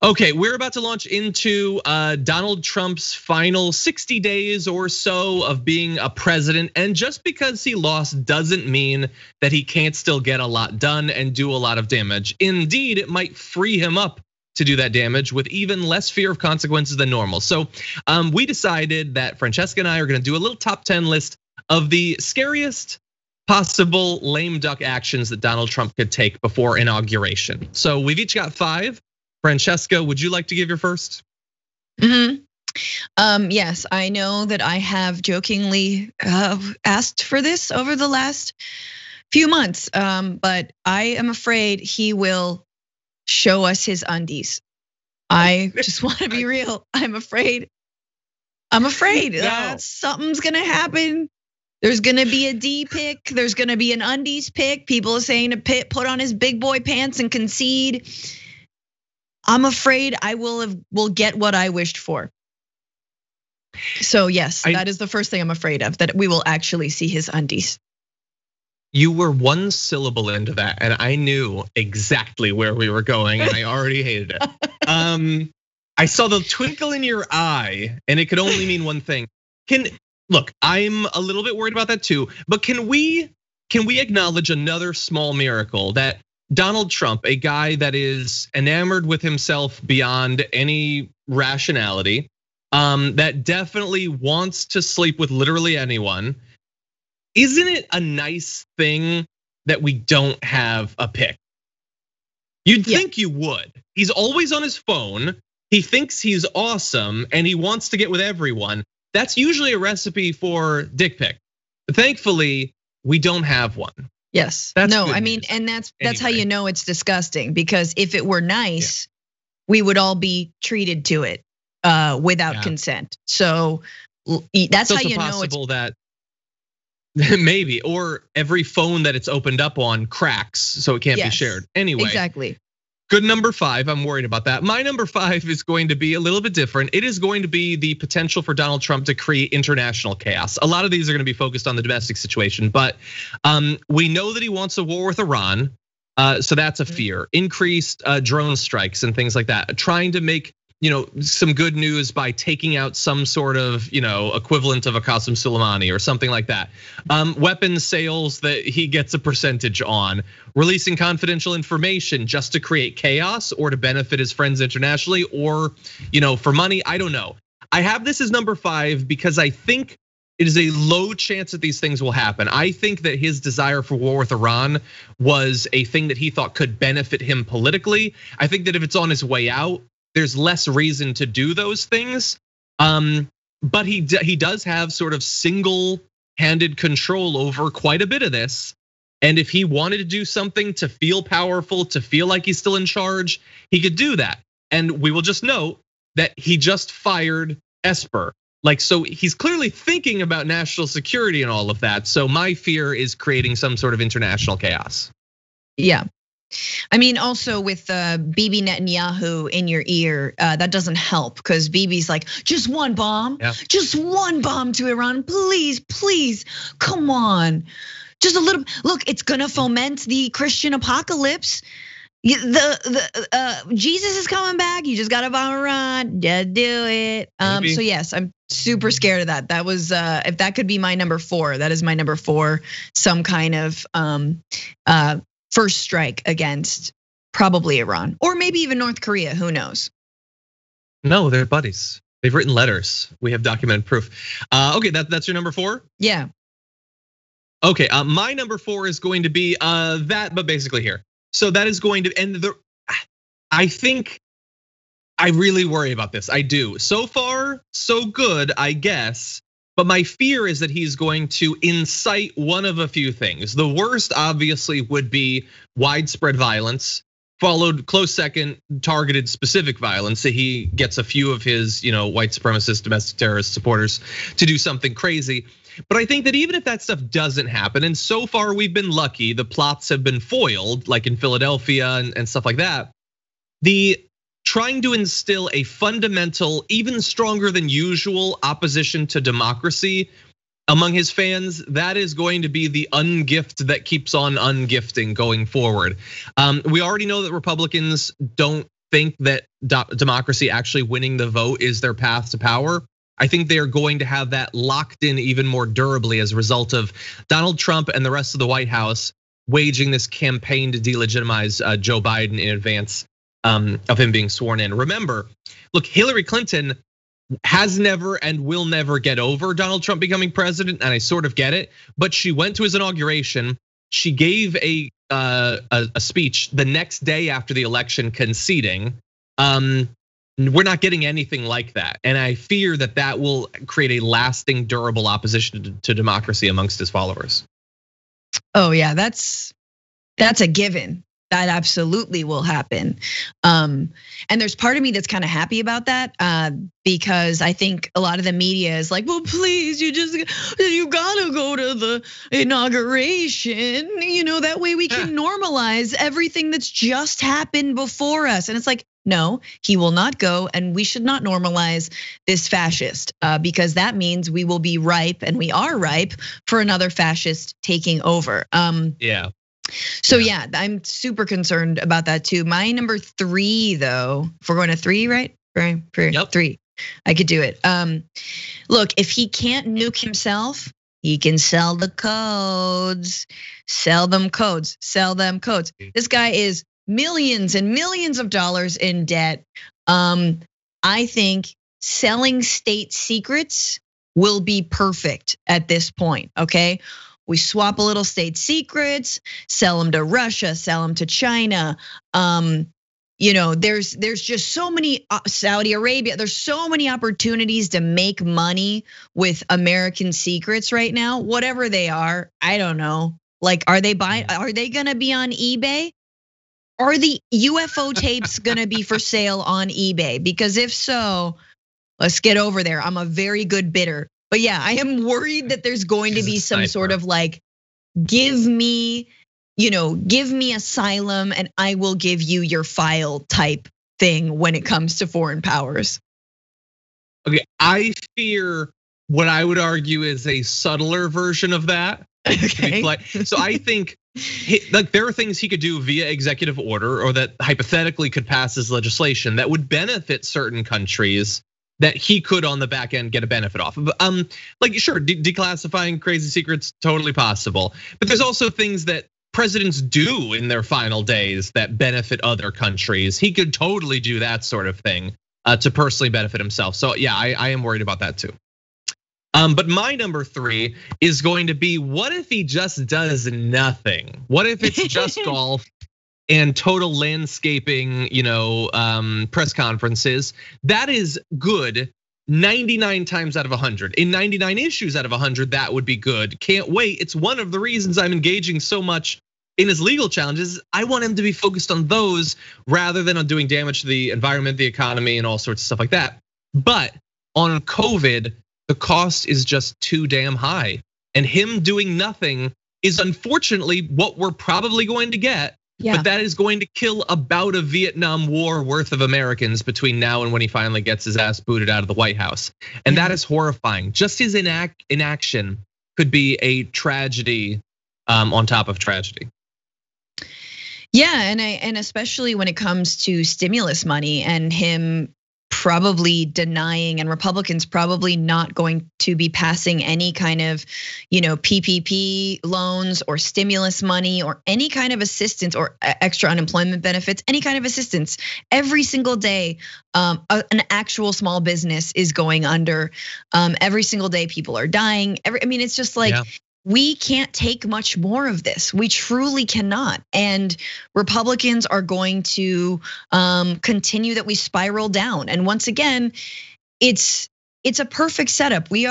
Okay, we're about to launch into Donald Trump's final 60 days or so of being a president. And just because he lost doesn't mean that he can't still get a lot done and do a lot of damage. Indeed, it might free him up to do that damage with even less fear of consequences than normal. So we decided that Francesca and I are gonna do a little top 10 list of the scariest possible lame duck actions that Donald Trump could take before inauguration. So we've each got 5. Francesca, would you like to give your first? Yes, I know that I have jokingly asked for this over the last few months, but I am afraid he will show us his undies. I just want to be real. I'm afraid. No. Something's gonna happen. There's gonna be a D pick. There's gonna be an undies pick. People are saying to put on his big boy pants and concede. I'm afraid I will get what I wished for. So yes, that is the first thing I'm afraid of, that we will actually see his undies. You were one syllable into that, and I knew exactly where we were going, and I already hated it. I saw the twinkle in your eye, and it could only mean one thing. Look, I'm a little bit worried about that too, but can we acknowledge another small miracle that Donald Trump, a guy that is enamored with himself beyond any rationality, that definitely wants to sleep with literally anyone, isn't it a nice thing that we don't have a pick? You'd think you would. He's always on his phone. He thinks he's awesome and he wants to get with everyone. That's usually a recipe for dick pic. But thankfully, we don't have one. Yes. No, I mean, and that's how you know it's disgusting, because if it were nice, we would all be treated to it without consent. So that's how you know it's that maybe, or every phone that it's opened up on cracks, so it can't be shared. Anyway, exactly. Good number 5, I'm worried about that. My number 5 is going to be a little bit different. It is going to be the potential for Donald Trump to create international chaos. A lot of these are gonna be focused on the domestic situation, but we know that he wants a war with Iran. So that's a fear. Increased drone strikes and things like that. Trying to make some good news by taking out some sort of equivalent of a Qasem Soleimani or something like that. Weapons sales that he gets a percentage on. Releasing confidential information just to create chaos or to benefit his friends internationally, or for money. I don't know. I have this as number 5 because I think it is a low chance that these things will happen. I think that his desire for war with Iran was a thing that he thought could benefit him politically. I think that if it's on his way out, there's less reason to do those things. But he does have sort of single-handed control over quite a bit of this. And if he wanted to do something to feel powerful, to feel like he's still in charge, he could do that. And we will just note that he just fired Esper. So he's clearly thinking about national security and all of that. So my fear is creating some sort of international chaos. Yeah. I mean, also with Bibi Netanyahu in your ear, that doesn't help, because Bibi's like, just one bomb, just one bomb to Iran, please, please, come on. Just a little, look, it's gonna foment the Christian apocalypse. Jesus is coming back. You just gotta bomb Iran. Just do it. So yes, I'm super scared of that. That was if that could be my number 4. That is my number 4. Some kind of first strike against probably Iran, or maybe even North Korea. Who knows? No, they're buddies. They've written letters. We have documented proof. Okay, that's your number 4? Yeah. Okay, my number 4 is going to be that, but basically here. So that is going to end I think I really worry about this. I do. So far, so good, I guess. But my fear is that he's going to incite one of a few things. The worst, obviously, would be widespread violence, followed close second, targeted specific violence. So he gets a few of his, white supremacist, domestic terrorist supporters to do something crazy. But I think that even if that stuff doesn't happen, and so far we've been lucky, the plots have been foiled, like in Philadelphia and stuff like that. The trying to instill a fundamental, even stronger than usual opposition to democracy among his fans, that is going to be the ungift that keeps on ungifting going forward. We already know that Republicans don't think that democracy actually winning the vote is their path to power. I think they are going to have that locked in even more durably as a result of Donald Trump and the rest of the White House waging this campaign to delegitimize Joe Biden in advance of him being sworn in. Remember, look, Hillary Clinton has never and will never get over Donald Trump becoming president, and I sort of get it. But she went to his inauguration. She gave a speech the next day after the election, conceding. We're not getting anything like that, and I fear that that will create a lasting, durable opposition to democracy amongst his followers. Oh yeah, that's a given. That absolutely will happen. And there's part of me that's kind of happy about that because I think a lot of the media is like, well, please, you gotta go to the inauguration. That way we can normalize everything that's just happened before us. And it's like, no, he will not go, and we should not normalize this fascist because that means we will be ripe, and we are ripe for another fascist taking over. Yeah. So yeah, I'm super concerned about that too. My number 3, though, if we're going to 3, right? Yep. 3, I could do it. Look, if he can't nuke himself, he can sell the codes. Sell them codes. This guy is millions and millions of dollars in debt. I think selling state secrets will be perfect at this point, okay? We swap a little state secrets, sell them to Russia, sell them to China. There's just so many, Saudi Arabia, there's so many opportunities to make money with American secrets right now, whatever they are. I don't know. Like, are they gonna be on eBay? Are the UFO tapes gonna be for sale on eBay? Because if so, let's get over there. I'm a very good bidder. But yeah, I am worried that there's going to be some sort of like, give me asylum and I will give you your file type thing when it comes to foreign powers. Okay, I fear what I would argue is a subtler version of that. Okay. So I think like there are things he could do via executive order or that hypothetically could pass as legislation that would benefit certain countries that he could on the back end get a benefit off of. Like sure, declassifying crazy secrets, totally possible. But there's also things that presidents do in their final days that benefit other countries. He could totally do that sort of thing to personally benefit himself. So yeah, I am worried about that too. But my number 3 is going to be, what if he just does nothing? What if it's just golf and total landscaping, press conferences? That is good 99 times out of 100. In 99 issues out of 100, that would be good. Can't wait. It's one of the reasons I'm engaging so much in his legal challenges. I want him to be focused on those rather than on doing damage to the environment, the economy, and all sorts of stuff like that. But on COVID, the cost is just too damn high. And him doing nothing is unfortunately what we're probably going to get. Yeah. But that is going to kill about a Vietnam War worth of Americans between now and when he finally gets his ass booted out of the White House. And that is horrifying. Just his inaction could be a tragedy on top of tragedy. Yeah, and especially when it comes to stimulus money and him probably denying, and Republicans probably not going to be passing any kind of, PPP loans or stimulus money or any kind of assistance or extra unemployment benefits, any kind of assistance. Every single day, an actual small business is going under. Every single day, people are dying. It's just like, we can't take much more of this. We truly cannot. And Republicans are going to continue that we spiral down. And once again, it's a perfect setup. We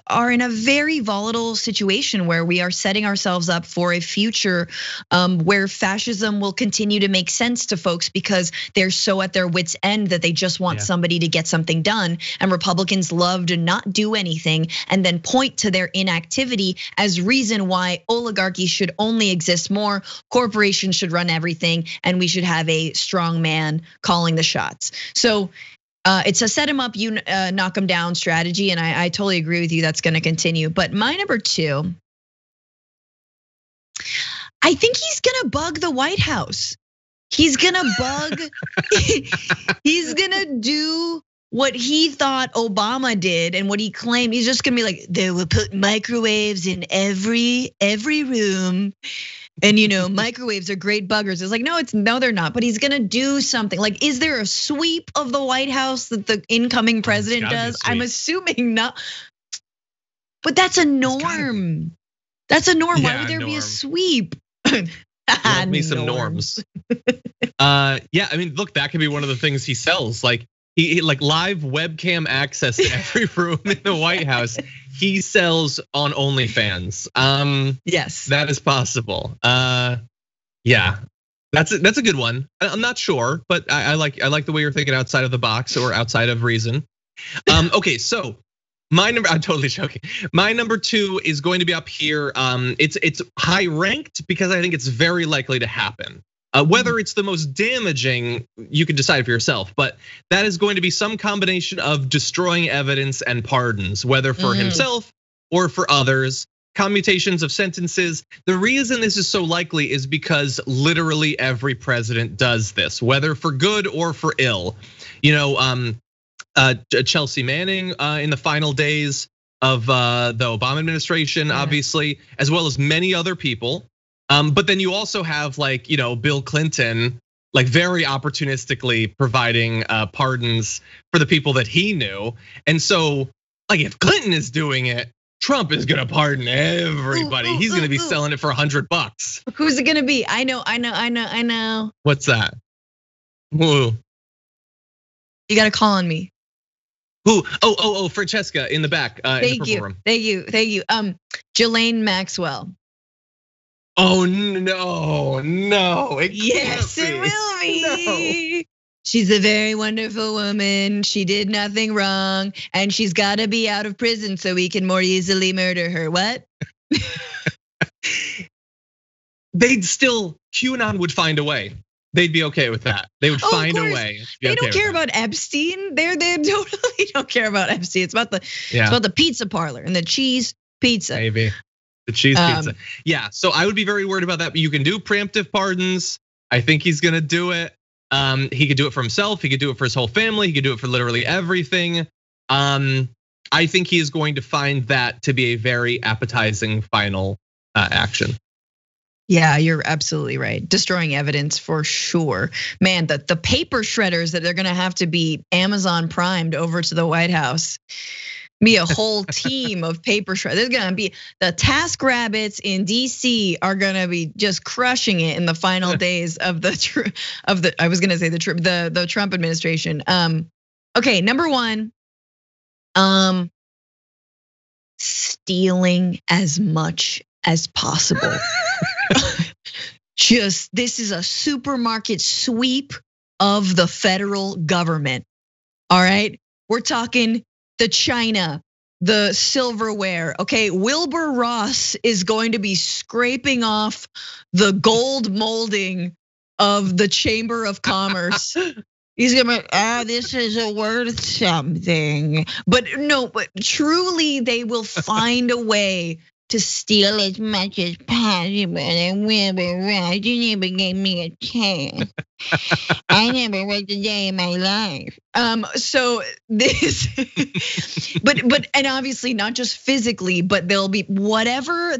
are in a very volatile situation where we are setting ourselves up for a future where fascism will continue to make sense to folks because they're so at their wits' end that they just want somebody to get something done. And Republicans love to not do anything and then point to their inactivity as reason why oligarchy should only exist more, corporations should run everything, and we should have a strong man calling the shots. So it's a set him up, you knock him down strategy, and I totally agree with you. That's going to continue. But my number 2, I think he's going to bug the White House. He's gonna bug. He's gonna do what he thought Obama did and what he claimed. He's just gonna be like, they will put microwaves in every room. And microwaves are great buggers. It's like, no, they're not. But he's gonna do something. Like, is there a sweep of the White House that the incoming president does? I'm assuming not. But that's a norm. That's a norm. Why would there be a sweep? Love me some norms. Yeah, I mean, look, that could be one of the things he sells. Like he like live webcam access to every room in the White House. He sells on OnlyFans. Yes, that is possible. Yeah, that's a good one. I'm not sure, but I like the way you're thinking outside of the box or outside of reason. Okay, so. I'm totally joking. My number 2 is going to be up here. It's high ranked because I think it's very likely to happen. Whether it's the most damaging, you can decide for yourself, but that is going to be some combination of destroying evidence and pardons, whether for himself or for others, commutations of sentences. The reason this is so likely is because literally every president does this, whether for good or for ill. Chelsea Manning in the final days of the Obama administration, obviously, as well as many other people. But then you also have Bill Clinton, like very opportunistically providing pardons for the people that he knew. And so, like, if Clinton is doing it, Trump is gonna pardon everybody. He's gonna be selling it for $100. Who's it gonna be? I know. What's that? Who? You gotta call on me. Who? Oh, Francesca in the back. Thank you. Ghislaine Maxwell. Oh no! Yes, it will be. No. She's a very wonderful woman. She did nothing wrong, and she's got to be out of prison so we can more easily murder her. What? QAnon would find a way. They'd be okay with that. They would find a way. They don't care about Epstein. They totally don't care about Epstein. It's about the pizza parlor and the cheese pizza. Maybe the cheese pizza. Yeah. So I would be very worried about that. But you can do preemptive pardons. I think he's gonna do it. He could do it for himself. He could do it for his whole family. He could do it for literally everything. I think he is going to find that to be a very appetizing final action. Yeah, you're absolutely right. Destroying evidence for sure. Man, the paper shredders that they're gonna have to be Amazon primed over to the White House. Be a whole team of paper shredders. There's gonna be the task rabbits in DC are gonna be just crushing it in the final days of the Trump administration. Okay, number 1, stealing as much as possible. This is a supermarket sweep of the federal government. All right, we're talking the china, the silverware. Okay, Wilbur Ross is going to be scraping off the gold molding of the Chamber of Commerce. He's gonna be, this is worth something. But truly they will find a way to steal as much as possible. And Wilbur Ross, you never gave me a chance. I never worked a day in my life. So this, but and obviously not just physically, but there'll be whatever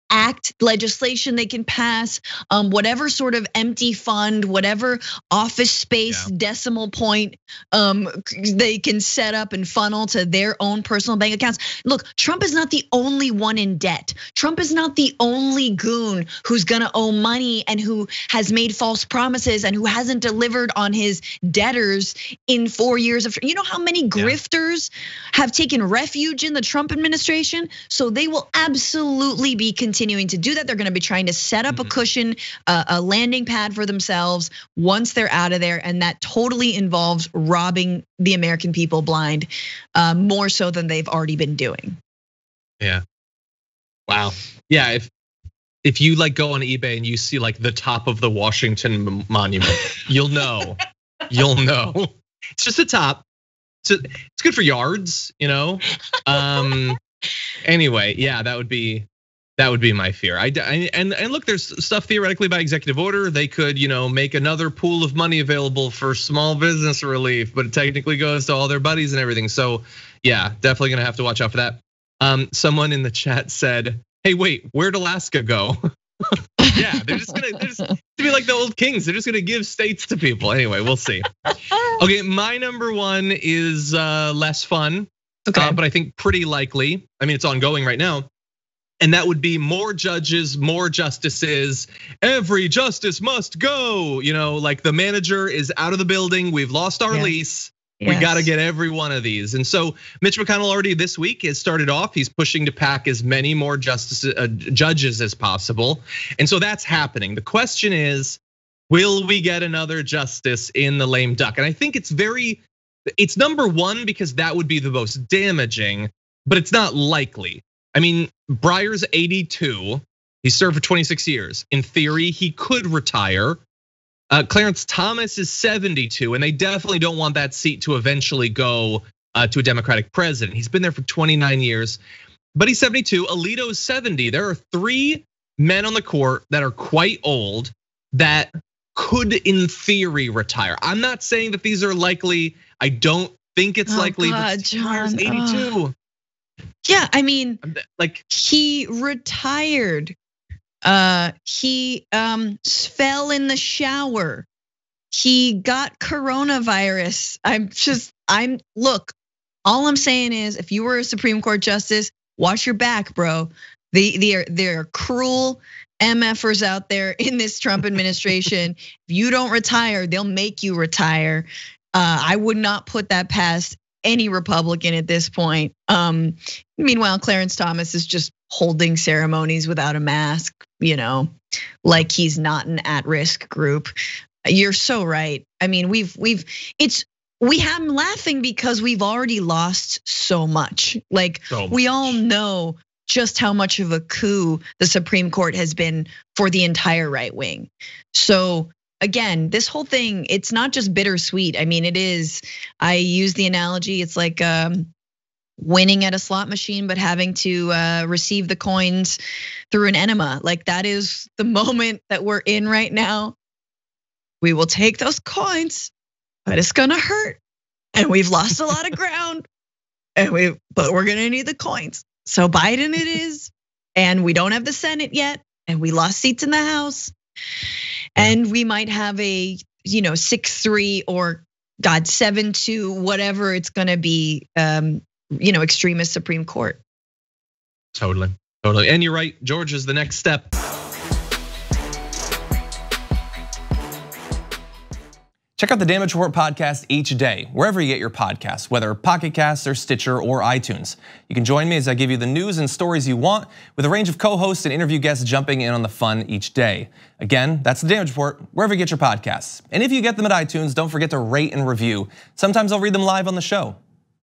act, legislation they can pass, whatever sort of empty fund, whatever office space decimal point they can set up and funnel to their own personal bank accounts. Look, Trump is not the only one in debt. Trump is not the only goon who's gonna owe money and who has made false promises and who hasn't delivered on his debtors in 4 years of. You know how many grifters have taken refuge in the Trump administration? So they will absolutely be continuing to do that. They're gonna be trying to set up a cushion, a landing pad for themselves once they're out of there. And that totally involves robbing the American people blind, more so than they've already been doing. Yeah, wow. Yeah, if you like go on eBay and you see like the top of the Washington Monument, you'll know. It's just the top. It's good for yards, Anyway, yeah, that would be That would be my fear. And look, there's stuff theoretically by executive order. They could, make another pool of money available for small business relief, but it technically goes to all their buddies and everything. So yeah, definitely gonna have to watch out for that. Someone in the chat said, "Hey, wait, where'd Alaska go?" Yeah, they're just to be like the old kings. They're just gonna give states to people. Anyway, we'll see. Okay, my number one is less fun, but I think pretty likely. I mean, it's ongoing right now. And that would be more judges, more justices. Every justice must go. Like the manager is out of the building. We've lost our lease. Yes. We got to get every one of these. And so Mitch McConnell already this week has started off. He's pushing to pack as many more judges as possible. And so that's happening. The question is, will we get another justice in the lame duck? And I think it's number one because that would be the most damaging, but it's not likely. I mean, Breyer's 82. He served for 26 years. In theory, he could retire. Clarence Thomas is 72, and they definitely don't want that seat to eventually go to a Democratic president. He's been there for 29 years, but he's 72. Alito's 70. There are 3 men on the court that are quite old that could, in theory, retire. I'm not saying that these are likely. I don't think it's likely. God, but Breyer's 82. Yeah, I mean, like he retired. He fell in the shower. He got coronavirus. Look, all I'm saying is if you were a Supreme Court justice, watch your back, bro. There are cruel MFers out there in this Trump administration. If you don't retire, they'll make you retire. I would not put that past any Republican at this point. Meanwhile, Clarence Thomas is just holding ceremonies without a mask, like he's not an at-risk group. You're so right. I mean, I'm laughing because we've already lost so much. We all know just how much of a coup the Supreme Court has been for the entire right wing. So again, this whole thing, it's not just bittersweet. I mean, it is, I use the analogy, it's like winning at a slot machine, but having to receive the coins through an enema. Like that is the moment that we're in right now. We will take those coins, but it's gonna hurt. And we've lost a lot of ground, but we're gonna need the coins. So Biden it is, and we don't have the Senate yet, and we lost seats in the House. And we might have a 6-3 or 7-2, whatever it's gonna be, extremist Supreme Court. Totally. And you're right, Georgia's the next step. Check out the Damage Report podcast each day, wherever you get your podcasts, whether Pocket Casts or Stitcher or iTunes. You can join me as I give you the news and stories you want, with a range of co-hosts and interview guests jumping in on the fun each day. Again, that's the Damage Report, wherever you get your podcasts. And if you get them at iTunes, don't forget to rate and review. Sometimes I'll read them live on the show.